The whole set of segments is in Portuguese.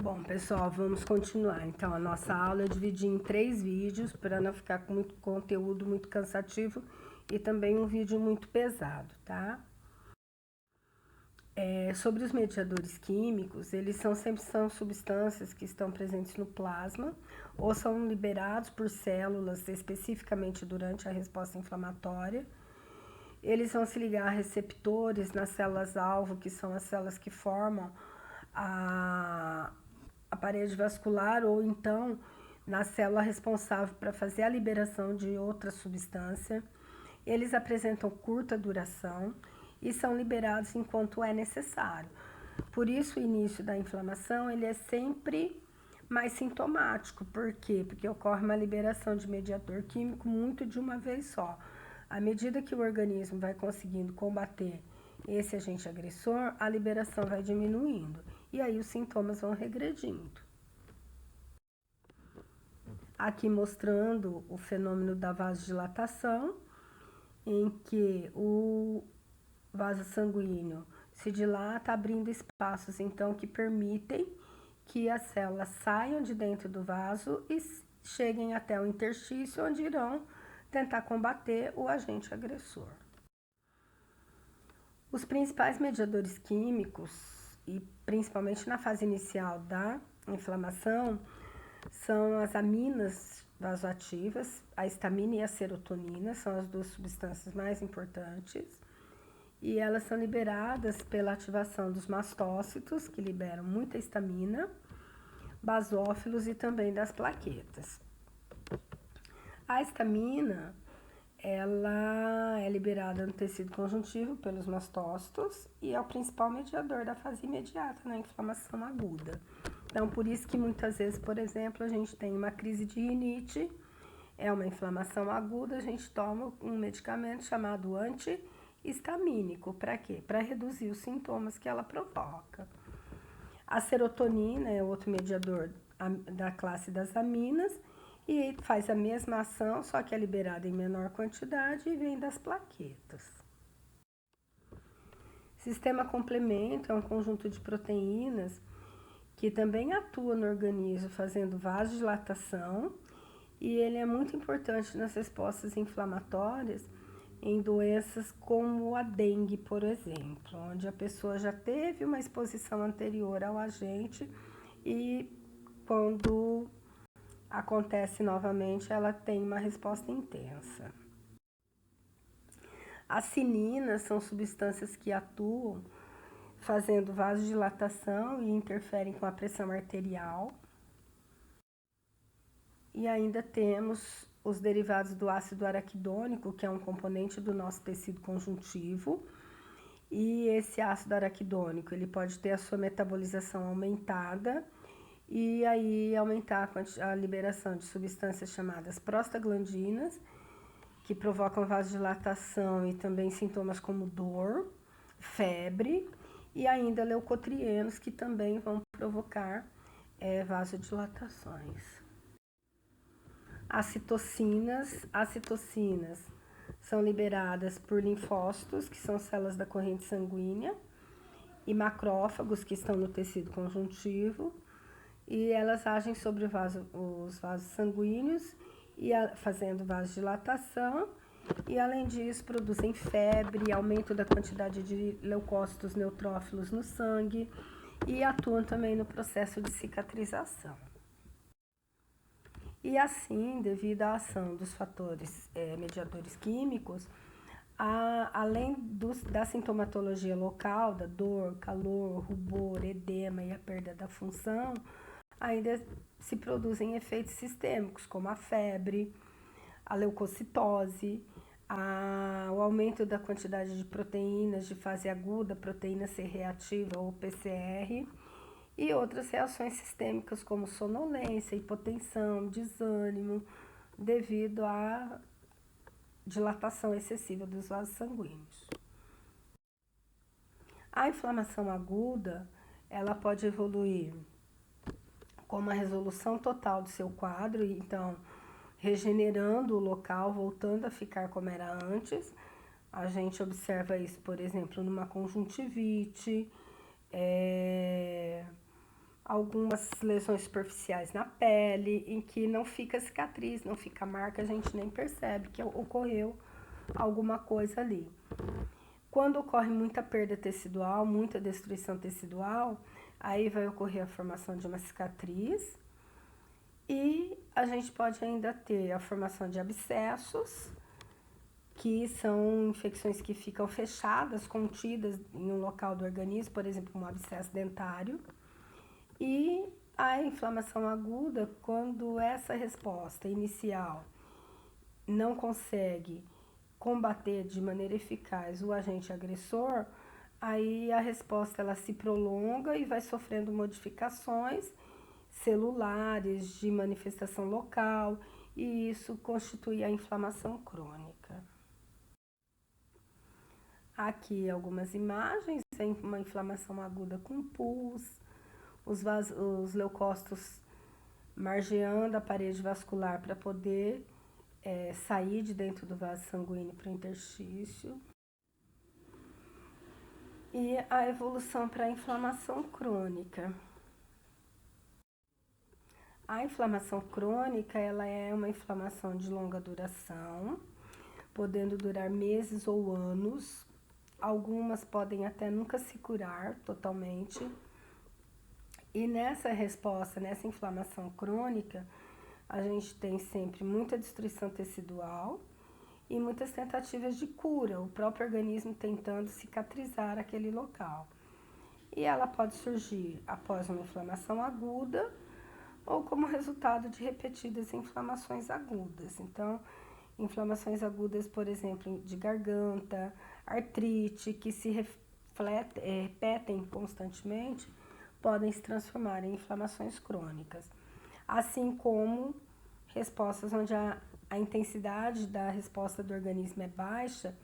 Bom, pessoal, vamos continuar. Então, a nossa aula eu dividi em 3 vídeos para não ficar com muito conteúdo muito cansativo e também um vídeo muito pesado, tá? Sobre os mediadores químicos, eles sempre são substâncias que estão presentes no plasma ou são liberados por células especificamente durante a resposta inflamatória. Eles vão se ligar a receptores nas células-alvo, que são as células que formam a parede vascular, ou então na célula responsável para fazer a liberação de outra substância. Eles apresentam curta duração e são liberados enquanto é necessário. Por isso, o início da inflamação ele é sempre mais sintomático. Por quê? Porque ocorre uma liberação de mediador químico muito de uma vez só. À medida que o organismo vai conseguindo combater esse agente agressor, a liberação vai diminuindo e aí os sintomas vão regredindo. Aqui mostrando o fenômeno da vasodilatação, em que o vaso sanguíneo se dilata, abrindo espaços então que permitem que as células saiam de dentro do vaso e cheguem até o interstício, onde irão tentar combater o agente agressor. Os principais mediadores químicos, e principalmente na fase inicial da inflamação, são as aminas vasoativas, a histamina e a serotonina, são as duas substâncias mais importantes, e elas são liberadas pela ativação dos mastócitos, que liberam muita histamina, basófilos e também das plaquetas. A histamina, ela é liberada no tecido conjuntivo pelos mastócitos e é o principal mediador da fase imediata na inflamação aguda. Então, por isso que muitas vezes, por exemplo, a gente tem uma crise de rinite, é uma inflamação aguda, a gente toma um medicamento chamado antihistamínico. Para quê? Para reduzir os sintomas que ela provoca. A serotonina é outro mediador da classe das aminas e faz a mesma ação, só que é liberada em menor quantidade e vem das plaquetas. Sistema complemento é um conjunto de proteínas que também atua no organismo fazendo vasodilatação, e ele é muito importante nas respostas inflamatórias em doenças como a dengue, por exemplo, onde a pessoa já teve uma exposição anterior ao agente e quando acontece novamente ela tem uma resposta intensa. As cininas são substâncias que atuam fazendo vasodilatação e interferem com a pressão arterial. E ainda temos os derivados do ácido araquidônico, que é um componente do nosso tecido conjuntivo. E esse ácido araquidônico, ele pode ter a sua metabolização aumentada e aí aumentar a liberação de substâncias chamadas prostaglandinas, que provocam vasodilatação e também sintomas como dor, febre, e ainda leucotrienos, que também vão provocar vasodilatações. As citocinas são liberadas por linfócitos, que são células da corrente sanguínea, e macrófagos, que estão no tecido conjuntivo, e elas agem sobre os vasos sanguíneos, fazendo vasodilatação, e além disso produzem febre, aumento da quantidade de leucócitos neutrófilos no sangue, e atuam também no processo de cicatrização. E assim, devido à ação dos fatores mediadores químicos, além da sintomatologia local, da dor, calor, rubor, edema e a perda da função, ainda se produzem efeitos sistêmicos, como a febre, a leucocitose, o aumento da quantidade de proteínas de fase aguda, proteína C reativa ou PCR, e outras reações sistêmicas como sonolência, hipotensão, desânimo, devido à dilatação excessiva dos vasos sanguíneos. A inflamação aguda, ela pode evoluir com uma resolução total do seu quadro, então regenerando o local, voltando a ficar como era antes. A gente observa isso, por exemplo, numa conjuntivite, algumas lesões superficiais na pele, em que não fica cicatriz, não fica marca, a gente nem percebe que ocorreu alguma coisa ali. Quando ocorre muita perda tecidual, muita destruição tecidual, aí vai ocorrer a formação de uma cicatriz e a gente pode ainda ter a formação de abscessos, que são infecções que ficam fechadas, contidas em um local do organismo, por exemplo, um abscesso dentário. E a inflamação aguda, quando essa resposta inicial não consegue combater de maneira eficaz o agente agressor, aí a resposta ela se prolonga e vai sofrendo modificações celulares de manifestação local, e isso constitui a inflamação crônica. Aqui algumas imagens, uma inflamação aguda com pus, os leucócitos margeando a parede vascular para poder sair de dentro do vaso sanguíneo para o interstício. E a evolução para a inflamação crônica. A inflamação crônica, ela é uma inflamação de longa duração, podendo durar meses ou anos. Algumas podem até nunca se curar totalmente. E nessa resposta, nessa inflamação crônica, a gente tem sempre muita destruição tecidual e muitas tentativas de cura, o próprio organismo tentando cicatrizar aquele local. E ela pode surgir após uma inflamação aguda ou como resultado de repetidas inflamações agudas. Então, inflamações agudas, por exemplo, de garganta, artrite, que se repetem constantemente, podem se transformar em inflamações crônicas. Assim como respostas onde a intensidade da resposta do organismo é baixa,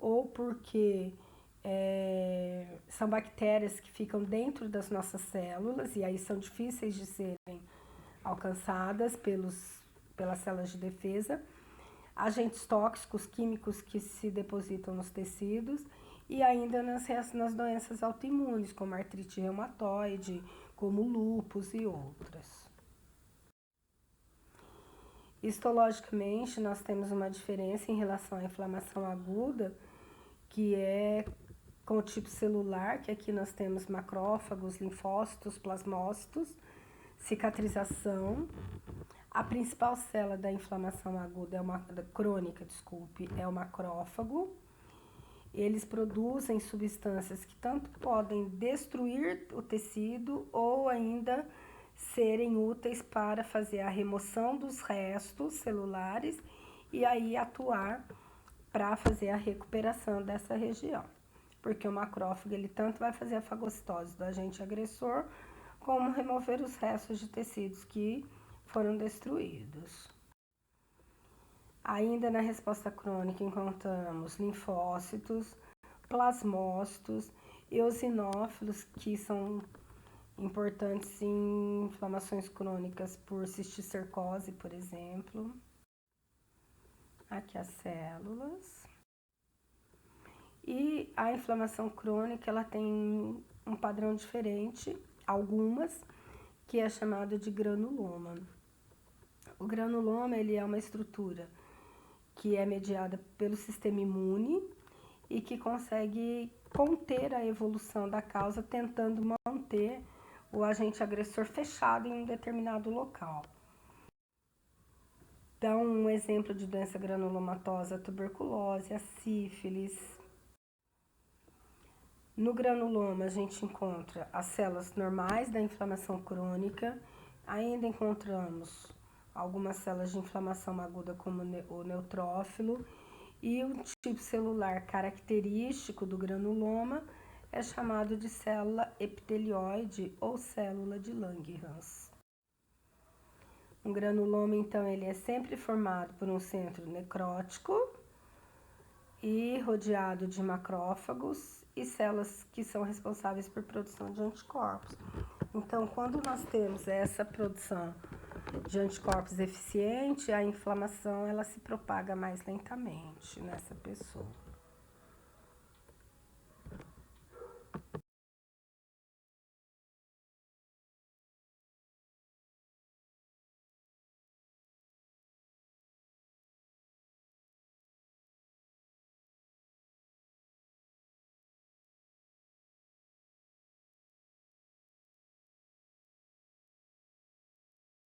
ou porque são bactérias que ficam dentro das nossas células e aí são difíceis de serem alcançadas pelas células de defesa, agentes tóxicos, químicos que se depositam nos tecidos e ainda nas doenças autoimunes, como artrite reumatoide, como lúpus e outras. Histologicamente, nós temos uma diferença em relação à inflamação aguda, que é com o tipo celular, que aqui nós temos macrófagos, linfócitos, plasmócitos, cicatrização. A principal célula da inflamação aguda, crônica, é o macrófago. Eles produzem substâncias que tanto podem destruir o tecido ou ainda serem úteis para fazer a remoção dos restos celulares e aí atuar para fazer a recuperação dessa região. Porque o macrófago, ele tanto vai fazer a fagocitose do agente agressor, como remover os restos de tecidos que foram destruídos. Ainda na resposta crônica encontramos linfócitos, plasmócitos, eosinófilos, que são importantes em inflamações crônicas por cisticercose, por exemplo. Aqui as células. E a inflamação crônica, ela tem um padrão diferente, algumas, que é chamado de granuloma. O granuloma, ele é uma estrutura que é mediada pelo sistema imune e que consegue conter a evolução da causa, tentando manter o agente agressor fechado em um determinado local. Então, um exemplo de doença granulomatosa, a tuberculose, a sífilis. No granuloma, a gente encontra as células normais da inflamação crônica, ainda encontramos algumas células de inflamação aguda, como o neutrófilo, e o tipo celular característico do granuloma é chamado de célula epitelioide ou célula de Langerhans. Um granuloma, então, ele é sempre formado por um centro necrótico e rodeado de macrófagos e células que são responsáveis por produção de anticorpos. Então, quando nós temos essa produção de anticorpos eficiente, a inflamação ela se propaga mais lentamente nessa pessoa.